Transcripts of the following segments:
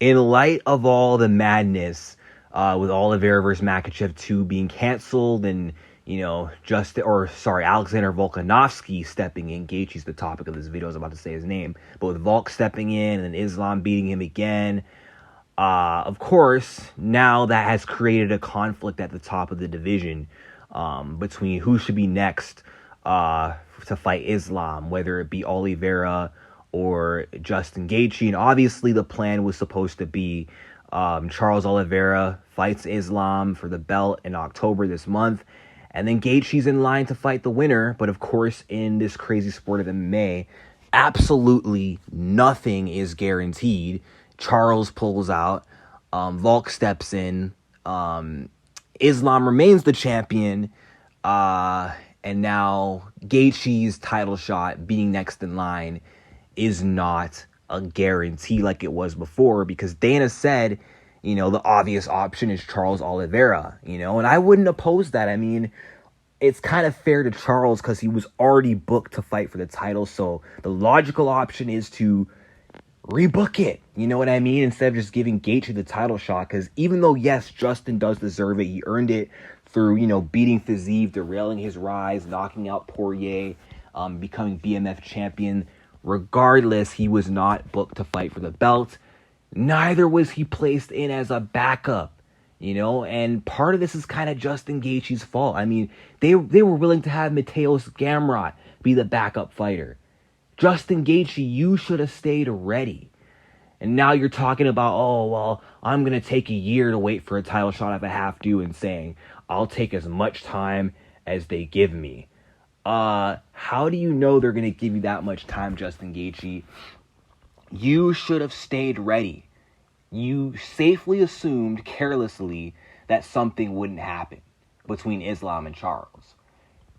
in light of all the madness with Oliveira versus Makhachev 2 being canceled and, Alexander Volkanovski stepping in. Gaethje's the topic of this video. I was about to say his name. But with Volk stepping in and then Islam beating him again, of course, now that has created a conflict at the top of the division between who should be next to fight Islam, whether it be Oliveira or Justin Gaethje. And obviously the plan was supposed to be Charles Oliveira fights Islam for the belt in October this month, and then Gaethje's in line to fight the winner. But of course, in this crazy sport of MMA, absolutely nothing is guaranteed. Charles pulls out, Volk steps in, Islam remains the champion, and now Gaethje's title shot being next in line is not a guarantee like it was before, because Dana said, the obvious option is Charles Oliveira, and I wouldn't oppose that. I mean, it's kind of fair to Charles because he was already booked to fight for the title, so the logical option is to rebook it, you know what I mean, instead of just giving Gaethje the title shot. Because even though, yes, Justin does deserve it, he earned it through, beating Fiziev, derailing his rise, knocking out Poirier, becoming BMF champion. Regardless, he was not booked to fight for the belt. Neither was he placed in as a backup, and part of this is kind of Justin Gaethje's fault. I mean, they were willing to have Mateusz Gamrot be the backup fighter. Justin Gaethje, you should have stayed ready. And now you're talking about, oh, well, I'm going to take a year to wait for a title shot if I have to, and saying, I'll take as much time as they give me. How do you know they're going to give you that much time, Justin Gaethje? You should have stayed ready. You safely assumed carelessly that something wouldn't happen between Islam and Charles.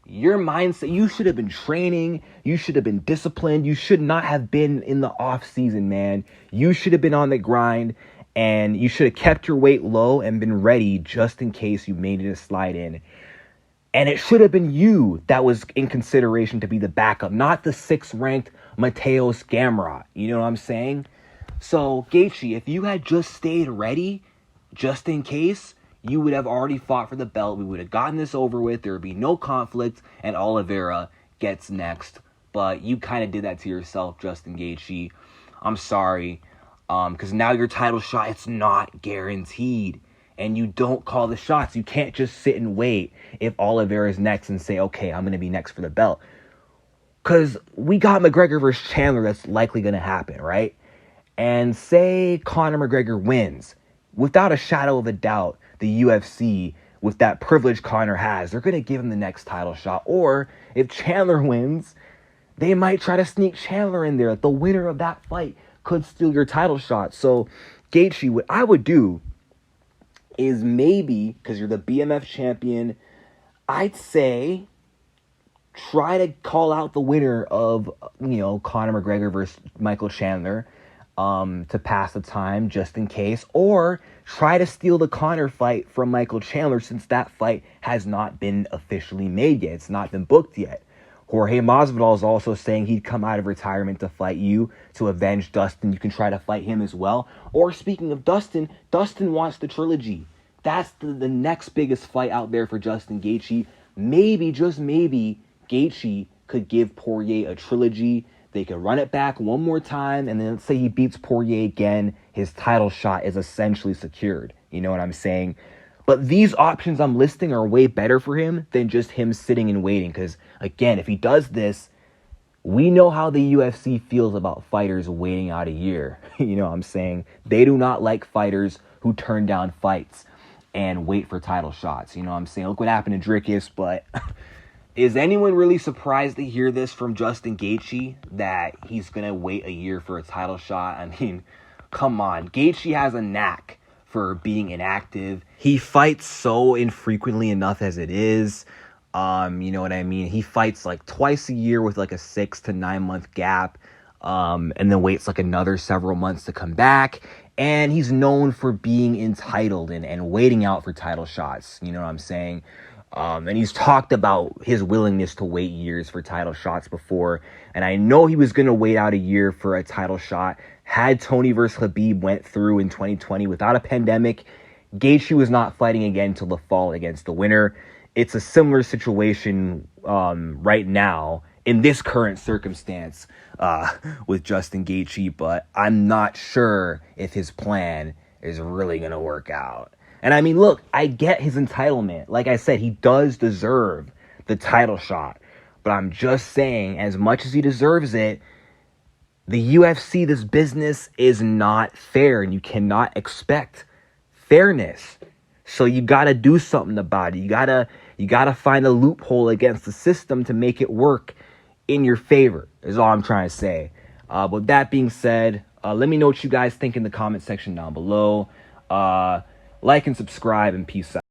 Your mindset, you should have been training. You should have been disciplined. You should not have been in the off season, man. You should have been on the grind, and you should have kept your weight low and been ready just in case you made it a slide in. And it should have been you that was in consideration to be the backup, not the 6th-ranked Mateusz Gamrot. You know what I'm saying? So, Gaethje, if you had just stayed ready, just in case, you would have already fought for the belt. We would have gotten this over with. There would be no conflict, and Oliveira gets next. But you kind of did that to yourself, Justin Gaethje. I'm sorry. Because now your title shot, it's not guaranteed. And you don't call the shots. You can't just sit and wait if Oliveira is next and say, okay, I'm going to be next for the belt. Because we got McGregor versus Chandler. That's likely going to happen, right? And say Conor McGregor wins. Without a shadow of a doubt, the UFC, with that privilege Conor has, they're going to give him the next title shot. Or if Chandler wins, they might try to sneak Chandler in there. The winner of that fight could steal your title shot. So, Gaethje, what I would do is maybe, because you're the BMF champion, I'd say try to call out the winner of, Conor McGregor versus Michael Chandler to pass the time just in case, or try to steal the Conor fight from Michael Chandler since that fight has not been officially made yet. It's not been booked yet. Jorge Masvidal is also saying he'd come out of retirement to fight you, to avenge Dustin. You can try to fight him as well. Or speaking of Dustin, Dustin wants the trilogy. That's the next biggest fight out there for Justin Gaethje. Maybe, just maybe, Gaethje could give Poirier a trilogy. They could run it back one more time, and then let's say he beats Poirier again. His title shot is essentially secured. You know what I'm saying? But these options I'm listing are way better for him than just him sitting and waiting. Because, again, if he does this, we know how the UFC feels about fighters waiting out a year. You know what I'm saying? They do not like fighters who turn down fights and wait for title shots. You know what I'm saying? Look what happened to Dricus. But is anyone really surprised to hear this from Justin Gaethje, that he's going to wait a year for a title shot? I mean, come on. Gaethje has a knack for being inactive. He fights so infrequently enough as it is. You know what I mean? He fights like twice a year with like a 6 to 9 month gap, and then waits like another several months to come back. And he's known for being entitled and waiting out for title shots. You know what I'm saying? And he's talked about his willingness to wait years for title shots before. And I know he was going to wait out a year for a title shot had Tony versus Khabib went through in 2020 without a pandemic, Gaethje was not fighting again until the fall against the winner. It's a similar situation right now in this current circumstance with Justin Gaethje, but I'm not sure if his plan is really going to work out. And I mean, look, I get his entitlement. Like I said, he does deserve the title shot. But I'm just saying, as much as he deserves it, the UFC, this business, is not fair, and you cannot expect fairness. So you got to do something about it. You got to find a loophole against the system to make it work in your favor, is all I'm trying to say. But with that being said, let me know what you guys think in the comment section down below. Like and subscribe, and peace out.